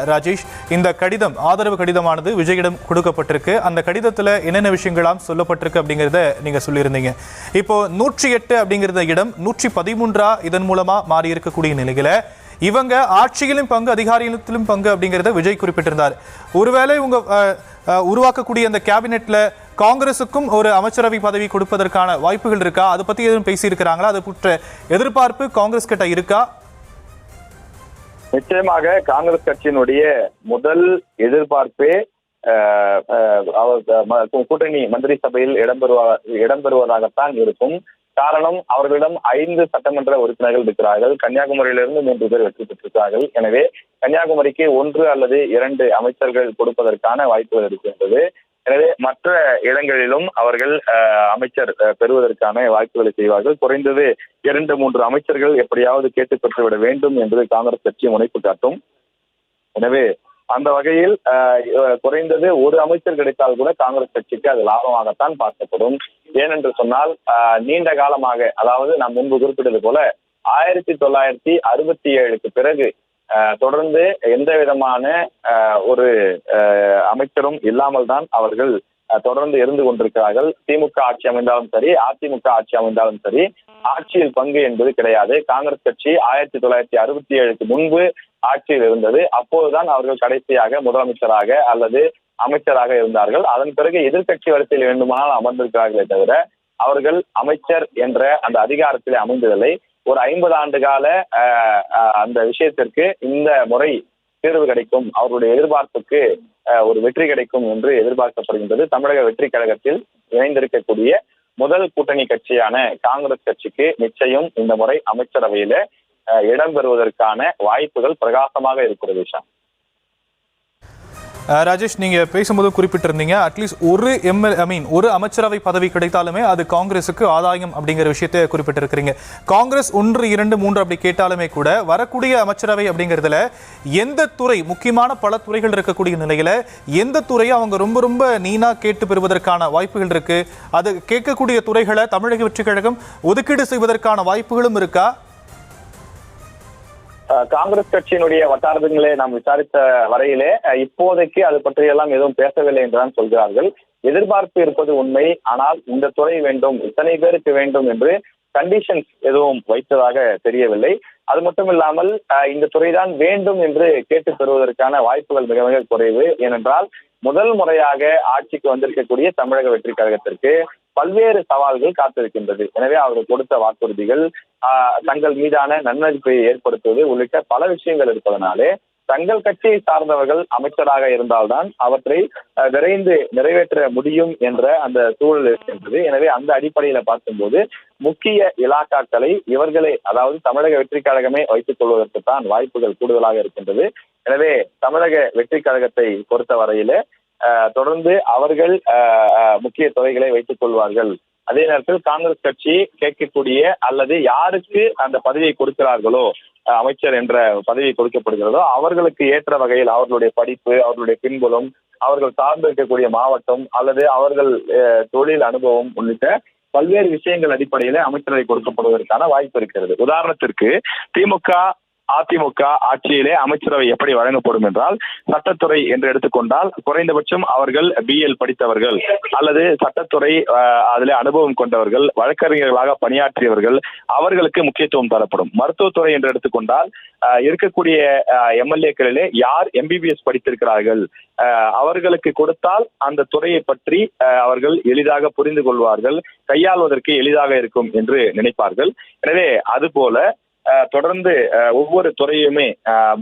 ராஜேஷ், இந்த கடிதம், ஆதரவு கடிதமானது விஜயிடம் கொடுக்கப்பட்டிருக்கு. அந்த கடிதத்தில் என்னென்ன விஷயங்களாம் சொல்லப்பட்டிருக்கு அப்படிங்கிறத நீங்க சொல்லியிருந்தீங்க. இப்போ 108 அப்படிங்கிறத இடம் 113 இதன் மூலமா மாறி இருக்கக்கூடிய நிலையில இவங்க ஆட்சியிலும் பங்கு, அதிகாரியிலும் பங்கு அப்படிங்கிறத விஜய் குறிப்பிட்டிருந்தார். ஒருவேளை உங்க உருவாக்கக்கூடிய அந்த கேபினெட்ல காங்கிரசுக்கும் ஒரு அமைச்சரவை பதவி கொடுப்பதற்கான வாய்ப்புகள் இருக்கா? அதை பத்தி எதுவும் பேசியிருக்கிறாங்களா? அது பற்ற எதிர்பார்ப்பு காங்கிரஸ் கிட்ட இருக்கா? நிச்சயமாக காங்கிரஸ் கட்சியினுடைய முதல் எதிர்பார்ப்பே கூட்டணி மந்திரி சபையில் இடம்பெறுவதாகத்தான் இருக்கும். காரணம், அவர்களிடம் 5 சட்டமன்ற உறுப்பினர்கள் இருக்கிறார்கள். கன்னியாகுமரியிலிருந்து 3 பேர் வெற்றி பெற்றிருக்கிறார்கள். எனவே கன்னியாகுமரிக்கு 1 அல்லது 2 அமைச்சர்கள் கொடுப்பதற்கான வாய்ப்புகள் இருக்கின்றது. எனவே மற்ற இடங்களிலும் அவர்கள் அமைச்சர் பெறுவதற்கான வாய்ப்புகளை செய்வார்கள். குறைந்தது 2-3 அமைச்சர்கள் எப்படியாவது கேட்டு பெற்றுவிட வேண்டும் என்று காங்கிரஸ் கட்சி முனைப்பு காட்டும். எனவே அந்த வகையில் குறைந்தது ஒரு அமைச்சர் கிடைத்தால் கூட காங்கிரஸ் கட்சிக்கு அது லாபமாகத்தான் பார்க்கப்படும். ஏனென்று சொன்னால் நீண்ட காலமாக, அதாவது நாம் முன்பு குறிப்பிட்டது போல 1967க்கு பிறகு தொடர்ந்து எந்த விதமான ஒரு அமைச்சரும் இல்லாமல் தான் அவர்கள் தொடர்ந்து இருந்து கொண்டிருக்கிறார்கள். திமுக ஆட்சி அமைந்தாலும் சரி, அதிமுக ஆட்சி அமைந்தாலும் சரி, ஆட்சியில் பங்கு என்பது கிடையாது. காங்கிரஸ் கட்சி 1967க்கு முன்பு ஆட்சியில் இருந்தது. அப்போதுதான் அவர்கள் கடைசியாக முதலமைச்சராக அல்லது அமைச்சராக இருந்தார்கள். அதன் பிறகு எதிர்கட்சி வரிசையில் வேண்டுமானால் அமர்ந்திருக்கிறார்களே தவிர அவர்கள் அமைச்சர் என்ற அந்த அதிகாரத்திலே அமைந்ததில்லை. ஒரு 50 ஆண்டு கால அந்த விஷயத்திற்கு இந்த முறை தீர்வு கிடைக்கும், அவருடைய எதிர்பார்ப்புக்கு ஒரு வெற்றி கிடைக்கும் என்று எதிர்பார்க்கப்படுகின்றது. தமிழக வெற்றி கழகத்தில் இணைந்திருக்கக்கூடிய முதல் கூட்டணி கட்சியான காங்கிரஸ் கட்சிக்கு நிச்சயம் இந்த முறை அமைச்சரவையில இடம்பெறுவதற்கான வாய்ப்புகள் பிரகாசமாக இருக்கிறது. ராஜேஷ், நீங்க பேசும்போது குறிப்பிட்டிருந்தீங்க, அட்லீஸ்ட் ஒரு அமைச்சரவை பதவி கிடைத்தாலுமே அது காங்கிரசுக்கு ஆதாயம் அப்படிங்கிற விஷயத்தை குறிப்பிட்டிருக்கிறீங்க. காங்கிரஸ் 1, 2, 3 அப்படி கேட்டாலுமே கூட வரக்கூடிய அமைச்சரவை அப்படிங்கிறதுல எந்த துறை, முக்கியமான பல துறைகள் இருக்கக்கூடிய நிலையில எந்த துறையை அவங்க ரொம்ப ரொம்ப நீனா கேட்டு பெறுவதற்கான வாய்ப்புகள் இருக்கு? அது கேட்கக்கூடிய துறைகளை தமிழக வெற்றி கழகம் ஒதுக்கீடு செய்வதற்கான வாய்ப்புகளும் இருக்கா? காங்கிரஸ் கட்சியினுடைய வட்டாரங்களே நாம் விசாரித்த வரையிலே இப்போதைக்கு அது பற்றியெல்லாம் எதுவும் பேசவில்லை என்றுதான் சொல்கிறார்கள். எதிர்பார்ப்பு இருப்பது உண்மை. ஆனால் இந்த துறை வேண்டும், இத்தனை பேருக்கு வேண்டும் என்று கண்டிஷன்ஸ் எதுவும் வைத்ததாக தெரியவில்லை. அது மட்டும் இல்லாமல் இந்த துறைதான் வேண்டும் என்று கேட்டு பெறுவதற்கான வாய்ப்புகள் மிக மிக குறைவு. ஏனென்றால் முதல் முறையாக ஆட்சிக்கு வந்திருக்கக்கூடிய தமிழக வெற்றி கழகத்திற்கு பல்வேறு சவால்கள் காத்திருக்கின்றது. எனவே அவர்கள் கொடுத்த வாக்குறுதிகள், தங்கள் மீதான நன்மதிப்பை ஏற்படுத்துவது உள்ளிட்ட பல விஷயங்கள் இருப்பதனாலே தங்கள் கட்சியை சார்ந்தவர்கள் அமைச்சராக இருந்தால்தான் அவற்றை விரைந்து நிறைவேற்ற முடியும் என்ற அந்த சூழல் இருக்கின்றது. எனவே அந்த அடிப்படையில பார்க்கும்போது முக்கிய இலாக்காக்களை இவர்களே, அதாவது தமிழக வெற்றி கழகமே வைத்துக் கொள்வதற்குத்தான் வாய்ப்புகள் கூடுதலாக இருக்கின்றது. எனவே தமிழக வெற்றி கழகத்தை பொறுத்த வரையில தொடர்ந்து அவர்கள் முக்கிய துறைகளை வைத்துக் கொள்வார்கள். அதே நேரத்தில் காங்கிரஸ் கட்சி கேட்கக்கூடிய அல்லது யாருக்கு அந்த பதவியை கொடுக்கிறார்களோ, அமைச்சர் என்ற பதவி கொடுக்கப்படுகிறதோ, அவர்களுக்கு ஏற்ற வகையில் அவர்களுடைய படிப்பு, அவர்களுடைய பின்புலம், அவர்கள் சார்ந்து இருக்கக்கூடிய மாவட்டம் அல்லது அவர்கள் தொழில் அனுபவம் உள்ளிட்ட பல்வேறு விஷயங்கள் அடிப்படையில அமைச்சரவை கொடுக்கப்படுவதற்கான வாய்ப்பு இருக்கிறது. உதாரணத்திற்கு திமுக அதிமுக ஆட்சியிலே அமைச்சரவை எப்படி வழங்கப்படும் என்றால், சட்டத்துறை என்று எடுத்துக்கொண்டால் குறைந்தபட்சம் அவர்கள் பிஎல் படித்தவர்கள் அல்லது சட்டத்துறை அதில் அனுபவம் கொண்டவர்கள், வழக்கறிஞர்களாக பணியாற்றியவர்கள், அவர்களுக்கு முக்கியத்துவம் தரப்படும். மருத்துவத்துறை என்று எடுத்துக்கொண்டால் இருக்கக்கூடிய எம்எல்ஏக்களிலே யார் எம்பிபிஎஸ் படித்திருக்கிறார்கள், அவர்களுக்கு கொடுத்தால் அந்த துறையை பற்றி அவர்கள் எளிதாக புரிந்து கொள்வார்கள், கையாள்வதற்கு எளிதாக இருக்கும் என்று நினைப்பார்கள். எனவே அதுபோல தொடர்ந்து ஒவ்வொரு துறையுமே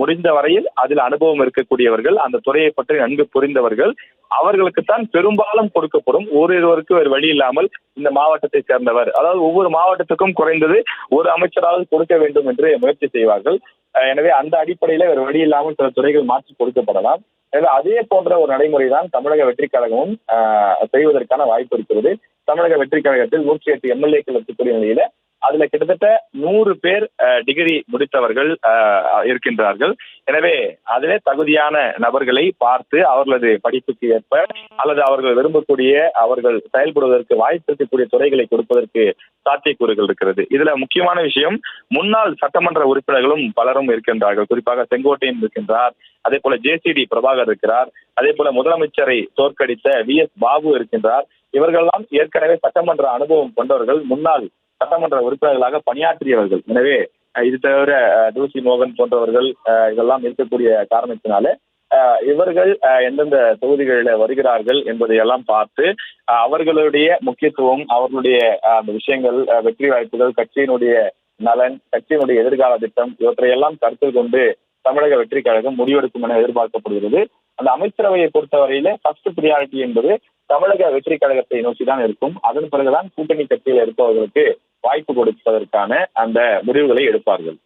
முடிந்த வரையில் அதில் அனுபவம் இருக்கக்கூடியவர்கள், அந்த துறையை பற்றி நன்கு புரிந்தவர்கள், அவர்களுக்குத்தான் பெரும்பாலும் கொடுக்கப்படும். ஒருவருக்கு ஒரு வழி இல்லாமல் இந்த மாவட்டத்தை சேர்ந்தவர், அதாவது ஒவ்வொரு மாவட்டத்துக்கும் குறைந்தது ஒரு அமைச்சராவது கொடுக்க வேண்டும் என்று முயற்சி செய்வார்கள். எனவே அந்த அடிப்படையில ஒரு வழி இல்லாமல் சில துறைகள் மாற்றி கொடுக்கப்படலாம். எனவே அதே போன்ற ஒரு நடைமுறைதான் தமிழக வெற்றி கழகமும் செய்வதற்கான வாய்ப்பு இருக்கிறது. தமிழக வெற்றி கழகத்தில் 108 எம்எல்ஏக்கள் இருக்கக்கூடிய நிலையில அதுல கிட்டத்தட்ட 100 பேர் டிகிரி முடித்தவர்கள் இருக்கின்றார்கள். எனவே அதிலே தகுதியான நபர்களை பார்த்து அவர்களது படிப்புக்கு ஏற்ப அல்லது அவர்கள் விரும்பக்கூடிய அவர்கள் செயல்படுவதற்கு வாய்ப்பு இருக்கக்கூடிய துறைகளை கொடுப்பதற்கு சாத்தியக்கூறுகள் இருக்கிறது. இதுல முக்கியமான விஷயம், முன்னாள் சட்டமன்ற உறுப்பினர்களும் பலரும் இருக்கின்றார்கள். குறிப்பாக செங்கோட்டையன் இருக்கின்றார், அதே போல ஜேசிடி பிரபாகர் இருக்கிறார், அதே போல முதலமைச்சரை தோற்கடித்த VS பாபு இருக்கின்றார். இவர்கள்லாம் ஏற்கனவே சட்டமன்ற அனுபவம் கொண்டவர்கள், முன்னாள் சட்டமன்ற உறுப்பினர்களாக பணியாற்றியவர்கள். எனவே இது தவிர தூசி மோகன் போன்றவர்கள் இதெல்லாம் இருக்கக்கூடிய காரணத்தினால இவர்கள் எந்தெந்த தொகுதிகளில் வருகிறார்கள் என்பதையெல்லாம் பார்த்து அவர்களுடைய முக்கியத்துவம், அவர்களுடைய அந்த விஷயங்கள், வெற்றி வாய்ப்புகள், கட்சியினுடைய நலன், கட்சியினுடைய எதிர்கால திட்டம் இவற்றையெல்லாம் கருத்தில் கொண்டு தமிழக வெற்றி கழகம் முடிவெடுக்கும் என எதிர்பார்க்கப்படுகிறது. அந்த அமைச்சரவையை பொறுத்தவரையில ஃபர்ஸ்ட் பிரியாரிட்டி என்பது தமிழக வெற்றி கழகத்தை நோக்கிதான் இருக்கும். அதன் பிறகுதான் கூட்டணி கட்சியில் இருப்பவர்களுக்கு வாய்ப்பு கொடுப்பதற்கான அந்த முடிவுகளை எடுப்பார்கள்.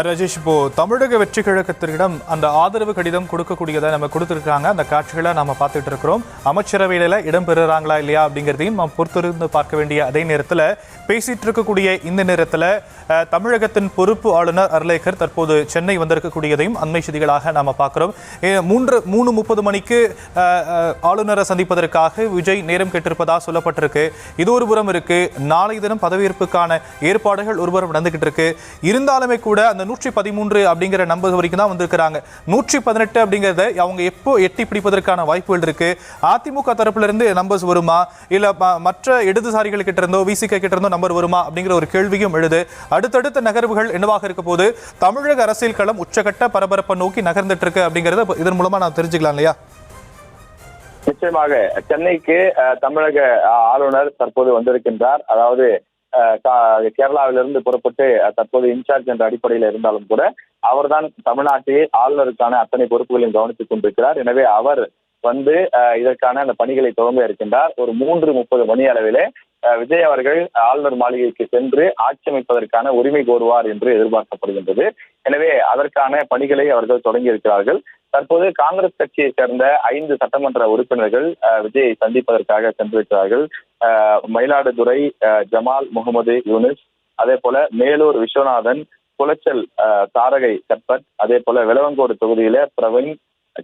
ராஜேஷ், இப்போ தமிழக வெற்றி கழகத்திடம் அந்த ஆதரவு கடிதம் கொடுக்கக்கூடியதை நம்ம கொடுத்துருக்காங்க. அந்த காட்சிகளை நம்ம பார்த்துட்டு இருக்கிறோம். அமைச்சரவையில இடம் பெறுறாங்களா இல்லையா அப்படிங்கிறதையும் நம்ம பொறுத்திருந்து பார்க்க வேண்டிய அதே நேரத்தில் பேசிட்டு இருக்கக்கூடிய இந்த நேரத்தில் தமிழகத்தின் பொறுப்பு ஆளுநர் அர்லேக்கர் தற்போது சென்னை வந்திருக்கக்கூடியதையும் அண்மை செய்திகளாக நாம பார்க்கிறோம். 3:30 மணிக்கு ஆளுநரை சந்திப்பதற்காக விஜய் நேரம் கேட்டிருப்பதா சொல்லப்பட்டிருக்கு. இது ஒரு புறம் இருக்கு. நாளை தினம் பதவியேற்புக்கான ஏற்பாடுகள் ஒருபுறம் நடந்துகிட்டு இருக்கு. இருந்தாலுமே கூட அந்த 113 அப்படிங்கிற நம்பர் வரைக்கும் தான் வந்திருக்கிறாங்க. 118 அப்படிங்கறத அவங்க எப்போ எட்டி பிடிப்பதற்கான வாய்ப்புகள் இருக்கு? அதிமுக தரப்புல இருந்து நம்பர்ஸ் வருமா, இல்ல மற்ற இடதுசாரிகள் கிட்ட இருந்தோ விசிக கிட்ட இருந்தோ நம்பர் வருமா அப்படிங்கிற ஒரு கேள்வியும் எழுது. அடுத்தடுத்த நகர்வுகள் என்னவாக இருக்க போது? தமிழக அரசியல் களம் உச்சகட்ட பரபரப்பை நோக்கி நகர்ந்துட்டு இருக்கு அப்படிங்கறத இதன் மூலமா நான் தெரிஞ்சுக்கலாம் இல்லையா? நிச்சயமாக சென்னைக்கு தமிழக ஆளுநர் தற்போது வந்திருக்கின்றார். அதாவது கேரளாவிலிருந்து புறப்பட்டு தற்போது இன்சார்ஜ் என்ற அடிப்படையில் இருந்தாலும் கூட அவர்தான் தமிழ்நாட்டில் ஆளுநருக்கான அத்தனை பொறுப்புகளையும் கவனித்துக் கொண்டிருக்கிறார். எனவே அவர் வந்து இதற்கான அந்த பணிகளை துவங்க இருக்கின்றார். ஒரு 3:30 மணி அளவிலே விஜய் அவர்கள் ஆளுநர் மாளிகைக்கு சென்று ஆட்சி அமைப்பதற்கான உரிமை கோருவார் என்று எதிர்பார்க்கப்படுகின்றது. எனவே அதற்கான பணிகளை அவர்கள் தொடங்கி இருக்கிறார்கள். தற்போது காங்கிரஸ் கட்சியை சேர்ந்த 5 சட்டமன்ற உறுப்பினர்கள் விஜயை சந்திப்பதற்காக சென்றிருக்கிறார்கள். மயிலாடுதுறை ஜமால் முகமது யூனிஸ், அதே போல மேலூர் விஸ்வநாதன், குளச்சல் தாரகை கற்பட், அதே போல விளவங்கோடு தொகுதியில பிரவீன்,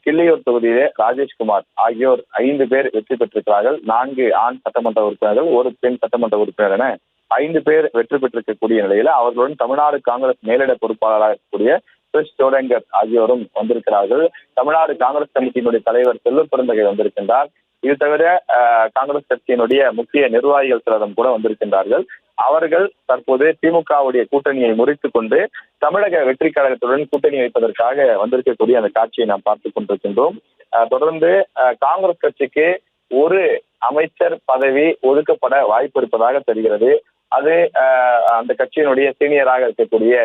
கிள்ளியூர் தொகுதியிலே ராஜேஷ்குமார் ஆகியோர் 5 பேர் வெற்றி பெற்றிருக்கிறார்கள். 4 ஆண் சட்டமன்ற உறுப்பினர்கள், 1 பெண் சட்டமன்ற உறுப்பினர் என 5 பேர் வெற்றி பெற்றிருக்கக்கூடிய நிலையில அவர்களுடன் தமிழ்நாடு காங்கிரஸ் மேலிட பொறுப்பாளராக இருக்கக்கூடிய கிறிஸ் ஜோடங்கர் ஆகியோரும் வந்திருக்கிறார்கள். தமிழ்நாடு காங்கிரஸ் கமிட்டியினுடைய தலைவர் செல்வ பெருந்தகை வந்திருக்கின்றார். இது தவிர காங்கிரஸ் கட்சியினுடைய முக்கிய நிர்வாகிகள் சிலரும் கூட வந்திருக்கின்றார்கள். அவர்கள் தற்போது திமுகவுடைய கூட்டணியை முறித்துக் கொண்டு தமிழக வெற்றி கழகத்துடன் கூட்டணி வைப்பதற்காக வந்திருக்கக்கூடிய அந்த காட்சியை நாம் பார்த்துக் கொண்டிருக்கின்றோம். தொடர்ந்து காங்கிரஸ் கட்சிக்கு ஒரு அமைச்சர் பதவி ஒதுக்கப்பட வாய்ப்பு இருப்பதாக தெரிகிறது. அது அந்த கட்சியினுடைய சீனியராக இருக்கக்கூடிய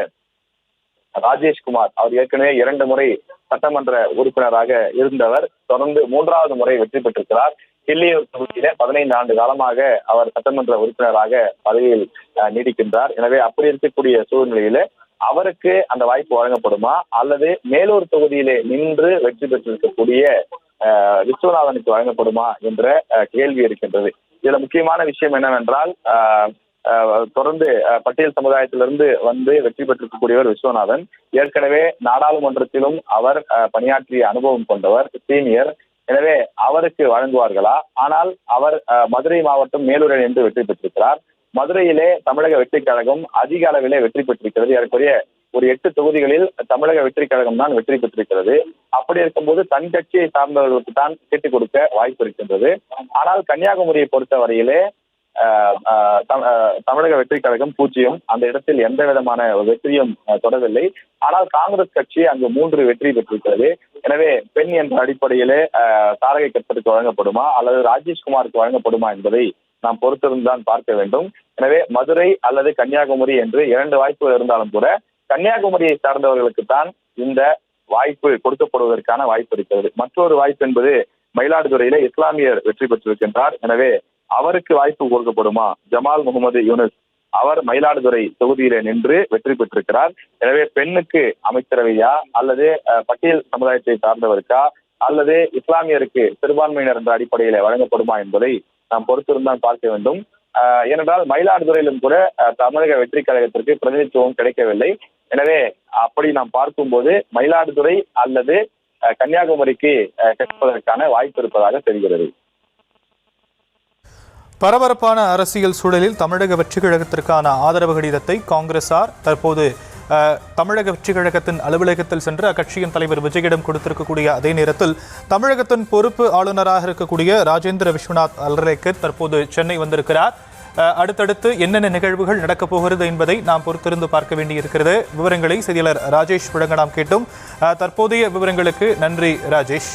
ராஜேஷ்குமார், அவர் ஏற்கனவே 2 முறை சட்டமன்ற உறுப்பினராக இருந்தவர். தொடர்ந்து 3வது முறை வெற்றி பெற்றிருக்கிறார். கிள்ளியூர் தொகுதியில 15 ஆண்டு காலமாக அவர் சட்டமன்ற உறுப்பினராக பதவியில் நீடிக்கின்றார். எனவே அப்படி இருக்கக்கூடிய சூழ்நிலையில அவருக்கு அந்த வாய்ப்பு வழங்கப்படுமா, அல்லது மேலூர் தொகுதியிலே நின்று வெற்றி பெற்றிருக்கக்கூடிய விஸ்வநாதனுக்கு வழங்கப்படுமா என்ற கேள்வி இருக்கின்றது. இதுல முக்கியமான விஷயம் என்னவென்றால், தொடர்ந்து பட்டியல் சமுதாயத்திலிருந்து வந்து வெற்றி பெற்றிருக்கக்கூடியவர் விஸ்வநாதன். ஏற்கனவே நாடாளுமன்றத்திலும் அவர் பணியாற்றிய அனுபவம் கொண்டவர், சீனியர். எனவே அவருக்கு வழங்குவார்களா? ஆனால் அவர் மதுரை மாவட்டம் மேலூரில் நின்று வெற்றி பெற்றிருக்கிறார். மதுரையிலே தமிழக வெற்றி கழகம் அதிக அளவிலே வெற்றி பெற்றிருக்கிறது. ஏறக்குறைய ஒரு 8 தொகுதிகளில் தமிழக வெற்றி கழகம் தான் வெற்றி பெற்றிருக்கிறது. அப்படி இருக்கும்போது தன் கட்சியை சார்ந்தவர்களுக்கு தான் சீட்டு கொடுக்க வாய்ப்பு இருக்கின்றது. ஆனால் கன்னியாகுமரியை பொறுத்த வரையிலே தமிழக வெற்றி கழகம் 0. அந்த இடத்தில் எந்த விதமான வெற்றியும் தொடரவில்லை. ஆனால் காங்கிரஸ் கட்சி அங்கு 3 வெற்றி பெற்றிருக்கிறது. எனவே பெண் என்ற அடிப்படையிலே தாரகை கற்பருக்கு வழங்கப்படுமா அல்லது ராஜேஷ்குமாருக்கு வழங்கப்படுமா என்பதை நாம் பொறுத்திருந்துதான் பார்க்க வேண்டும். எனவே மதுரை அல்லது கன்னியாகுமரி என்று 2 வாய்ப்புகள் இருந்தாலும் கூட கன்னியாகுமரியை சார்ந்தவர்களுக்கு தான் இந்த வாய்ப்பு கொடுக்கப்படுவதற்கான வாய்ப்பு இருக்கிறது. மற்றொரு வாய்ப்பு என்பது மயிலாடுதுறையில இஸ்லாமியர் வெற்றி பெற்றிருக்கின்றார். எனவே அவருக்கு வாய்ப்பு கொடுக்கப்படுமா? ஜமால் முகமது யூனிஸ், அவர் மயிலாடுதுறை தொகுதியில நின்று வெற்றி பெற்றிருக்கிறார். எனவே பெண்ணுக்கு அமைச்சரவையா அல்லது பட்டியல் சமுதாயத்தை சார்ந்தவருக்கா அல்லது இஸ்லாமியருக்கு சிறுபான்மையினர் என்ற அடிப்படையில வழங்கப்படுமா என்பதை நாம் பொறுத்திருந்தான் பார்க்க வேண்டும். ஏனென்றால் மயிலாடுதுறையிலும் கூட தமிழக வெற்றி கழகத்திற்கு பிரதிநிதித்துவம் கிடைக்கவில்லை. எனவே அப்படி நாம் பார்க்கும்போது மயிலாடுதுறை அல்லது கன்னியாகுமரிக்கு கிடைப்பதற்கான வாய்ப்பு இருப்பதாக தெரிகிறது. பரபரப்பான அரசியல் சூழலில் தமிழக வெற்றிக் கழகத்திற்கான ஆதரவு கடிதத்தை காங்கிரசார் தற்போது தமிழக வெற்றிக் கழகத்தின் அலுவலகத்தில் சென்று அக்கட்சியின் தலைவர் விஜயிடம் கொடுத்திருக்கக்கூடிய அதே நேரத்தில் தமிழகத்தின் பொறுப்பு ஆளுநராக இருக்கக்கூடிய ராஜேந்திர விஸ்வநாத் அர்லேக்கர் தற்போது சென்னை வந்திருக்கிறார். அடுத்தடுத்து என்னென்ன நிகழ்வுகள் நடக்கப் போகிறது என்பதை நாம் பொறுத்திருந்து பார்க்க வேண்டியிருக்கிறது. விவரங்களை செய்தியாளர் ராஜேஷ் வழங்க நாம் கேட்டோம். தற்போதைய விவரங்களுக்கு நன்றி ராஜேஷ்.